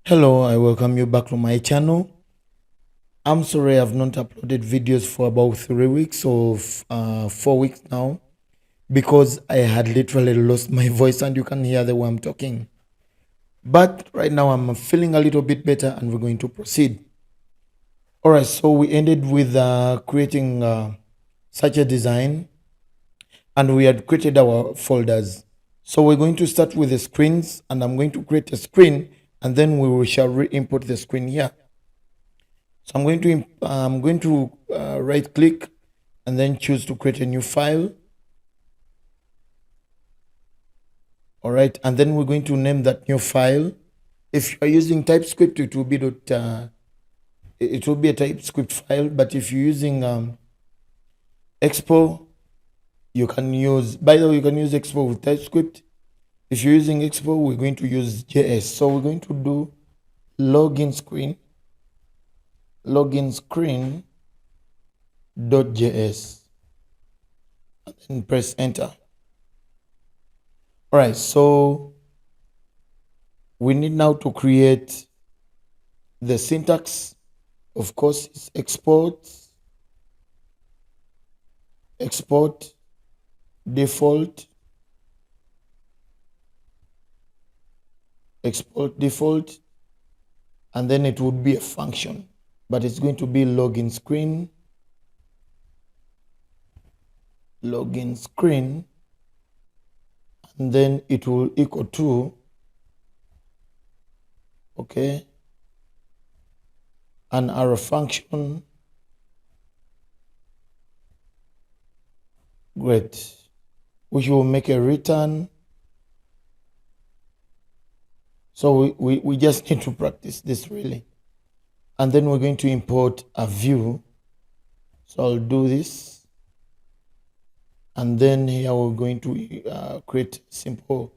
Hello, I welcome you back to my channel. I'm sorry I've not uploaded videos for about 3 weeks or 4 weeks now because I had literally lost my voice and you can hear the way I'm talking. But right now I'm feeling a little bit better and we're going to proceed. All right, so we ended with creating such a design and we had created our folders. So we're going to start with the screens and I'm going to create a screen and then shall re-input the screen here. So I'm going to right click and then choose to create a new file. All right, and then we're going to name that new file. If you are using TypeScript, it will be a TypeScript file. But if you're using Expo, you can use. By the way, you can use Expo with TypeScript. If you're using Expo, we're going to use JS. So we're going to do login screen .js and then press enter. All right, so we need now to create the syntax. Of course, it's export default, export default, and then it would be a function, but it's going to be login screen, and then it will equal to, okay, an arrow function. Great. Which will make a return. So we just need to practice this really. And then we're going to import a view. So I'll do this. And then here we're going to create simple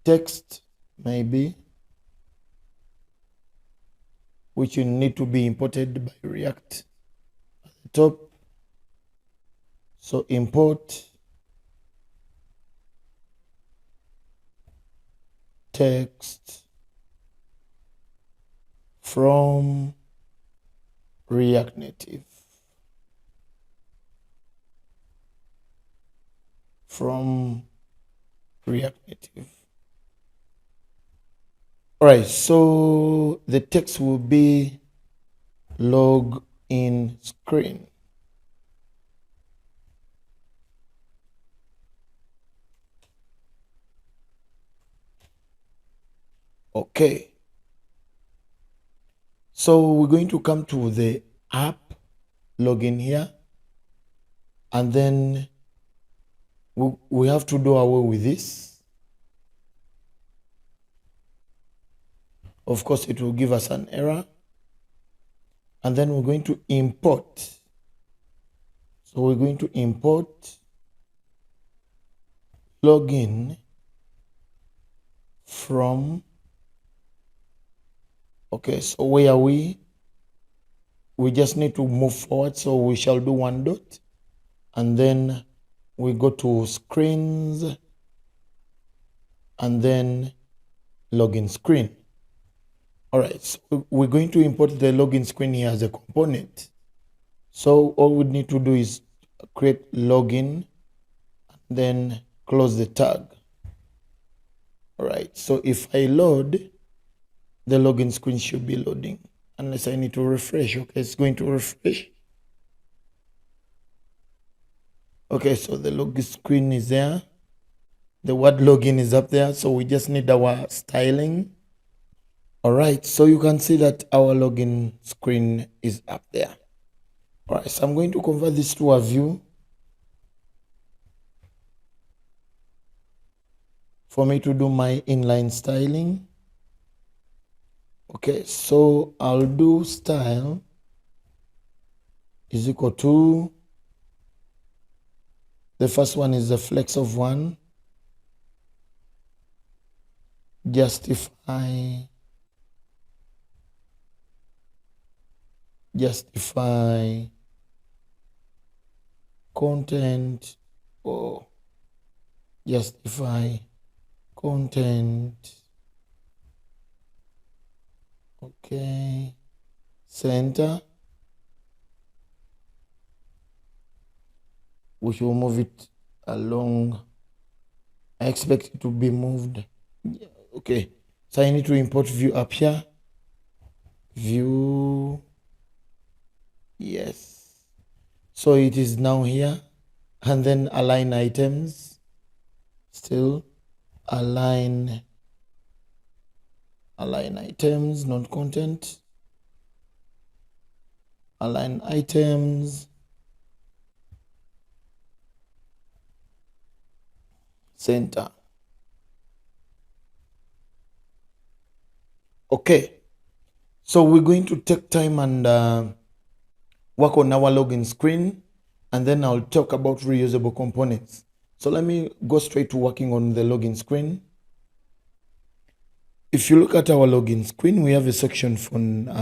text, maybe, which will need to be imported by React at the top. So import text from React Native. All right, so the text will be log in screen. Okay. So we're going to come to the app login here, and then we have to do away with this. Of course, it will give us an error. And then we're going to import. So we're going to import login from, okay, so where are we? We just need to move forward. So we shall do one dot. And then we go to screens and then login screen. All right, so we're going to import the login screen here as a component. So all we need to do is create login, then close the tag. All right, so if I load, the login screen should be loading, unless I need to refresh. Okay, it's going to refresh. Okay, so the login screen is there. The word login is up there, so we just need our styling. All right, so you can see that our login screen is up there. All right, so I'm going to convert this to a view for me to do my inline styling. Okay, so I'll do style is equal to, the first one is the flex of 1, justify content, or justify content Okay, center. We should move it along. I expect it to be moved. Yeah, okay, so I need to import view up here. View, yes. So it is now here, and then align items. Still align items, not content. Align items, center. Okay, so we're going to take time and work on our login screen, and then I'll talk about reusable components. So let me go straight to working on the login screen. If you look at our login screen, we have a section for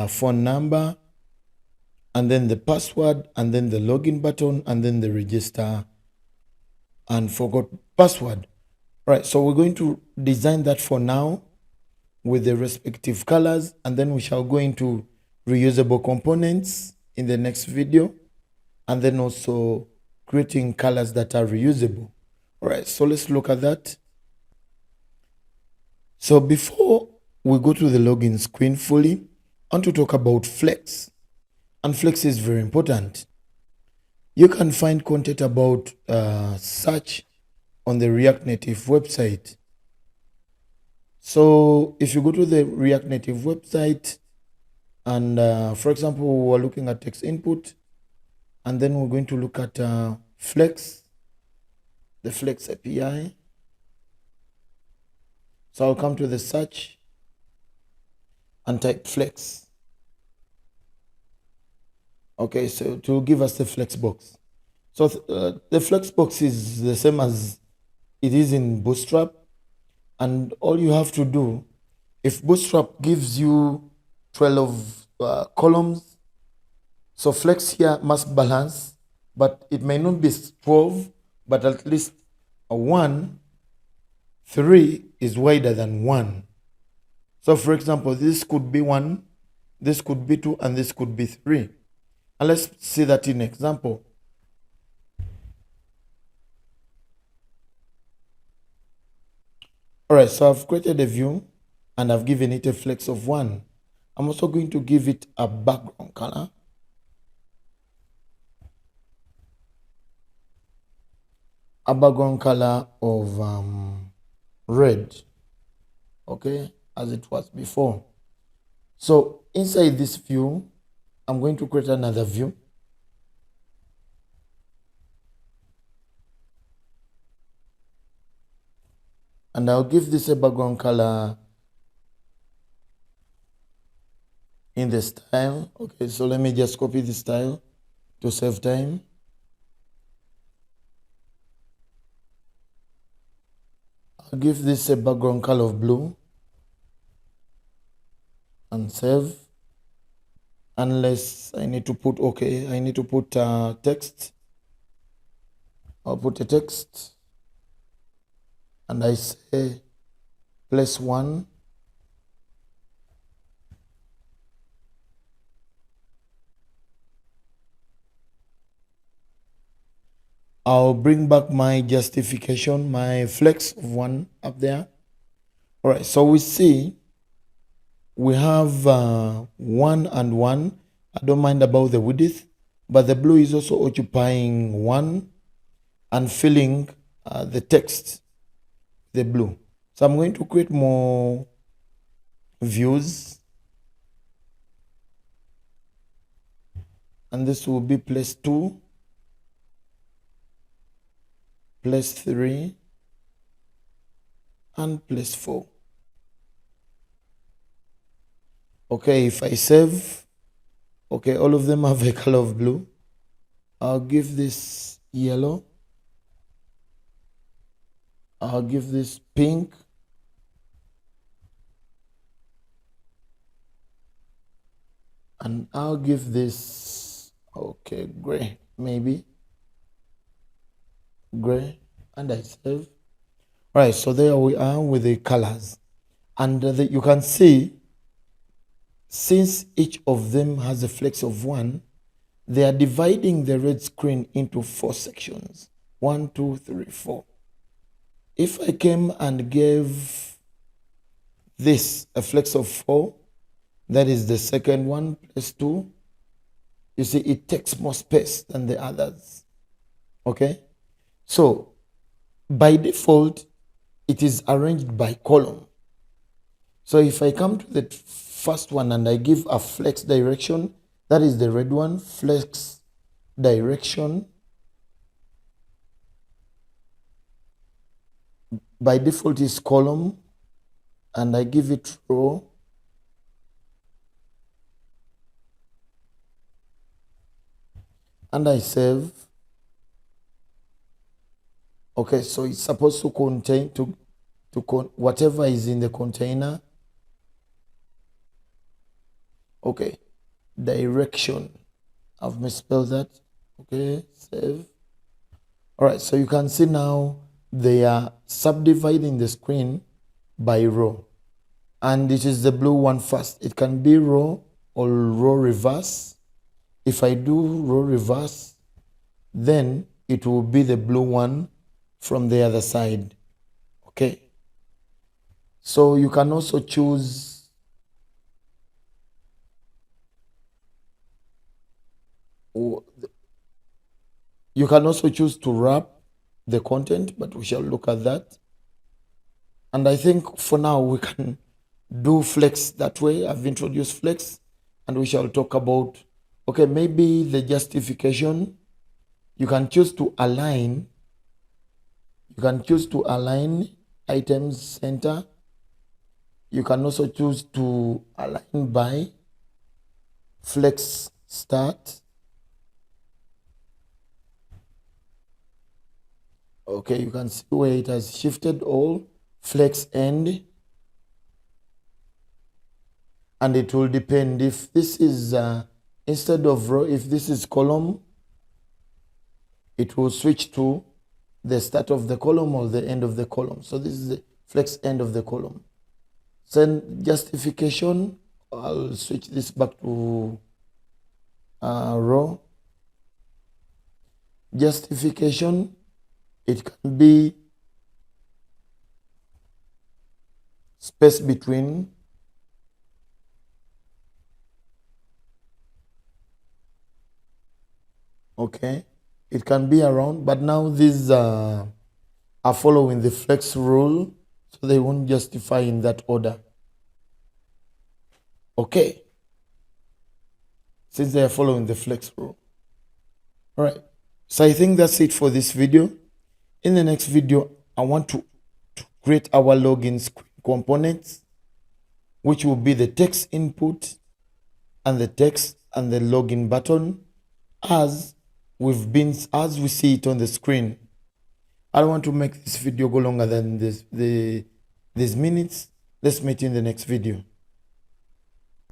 phone number, and then the password, and then the login button, and then the register and forgot password. Right, so we're going to design that for now with the respective colors, and then we shall go into reusable components in the next video, and then also creating colors that are reusable. All right, so let's look at that. So before we go to the login screen fully, I want to talk about Flex. And Flex is very important. You can find content about search on the React Native website. So if you go to the React Native website, and for example, we're looking at text input, and then we're going to look at Flex, the Flex API. So I'll come to the search and type Flex. Okay, so to give us the Flexbox. So the Flexbox is the same as it is in Bootstrap. And all you have to do, if Bootstrap gives you 12 columns, so Flex here must balance, but it may not be 12, but at least a 1, 3 is wider than 1. So for example, this could be 1, this could be 2, and this could be 3. And let's see that in example. All right, so I've created a view and I've given it a flex of 1. I'm also going to give it a background color. A background color of red, okay, as it was before. So inside this view, I'm going to create another view. And I'll give this a background color in the style. Okay, so let me just copy the style to save time. I'll give this a background color of blue and save. Unless I need to put, okay, I need to put text. I'll put a text and I say place 1. I'll bring back my justification, my flex of 1 up there. All right, so we see we have 1 and 1. I don't mind about the width, but the blue is also occupying 1 and filling the text, the blue. So I'm going to create more views. And this will be place 2, place 3, and place 4. Okay, if I save, okay, all of them have a color of blue. I'll give this yellow. I'll give this pink. And I'll give this, okay, gray, maybe. Gray, and I save. All right, so there we are with the colors. And you can see since each of them has a flex of 1, they are dividing the red screen into 4 sections. 1, 2, 3, 4. If I came and gave this a flex of 4, that is the second one plus 2, you see it takes more space than the others. Okay? So by default, it is arranged by column. So if I come to the first one and I give a flex direction, that is the red one, flex direction. By default is column, and I give it row. And I save. Okay, so it's supposed to contain whatever is in the container. Okay, direction. I've misspelled that. Okay, save. All right, so you can see now they are subdividing the screen by row. And it is the blue one first. It can be row or row reverse. If I do row reverse, then it will be the blue one from the other side. Okay. So you can also choose to wrap the content, but we shall look at that. And I think for now we can do flex that way. I've introduced flex, and we shall talk about, okay, maybe the justification. You can choose to align. You can choose to align items center. You can also choose to align by flex start. Okay, you can see where it has shifted all, flex end. And it will depend if this is, instead of row, if this is column, it will switch to the start of the column or the end of the column. So this is the flex end of the column. Then justification, I'll switch this back to row. Justification, it can be space between. Okay, it can be around, but now these are following the flex rule, so they won't justify in that order. Okay, since they are following the flex rule. All right, so I think that's it for this video. In the next video, I want to create our login screen components, which will be the text input and the text and the login button as we see it on the screen. I don't want to make this video go longer than these minutes. Let's meet in the next video.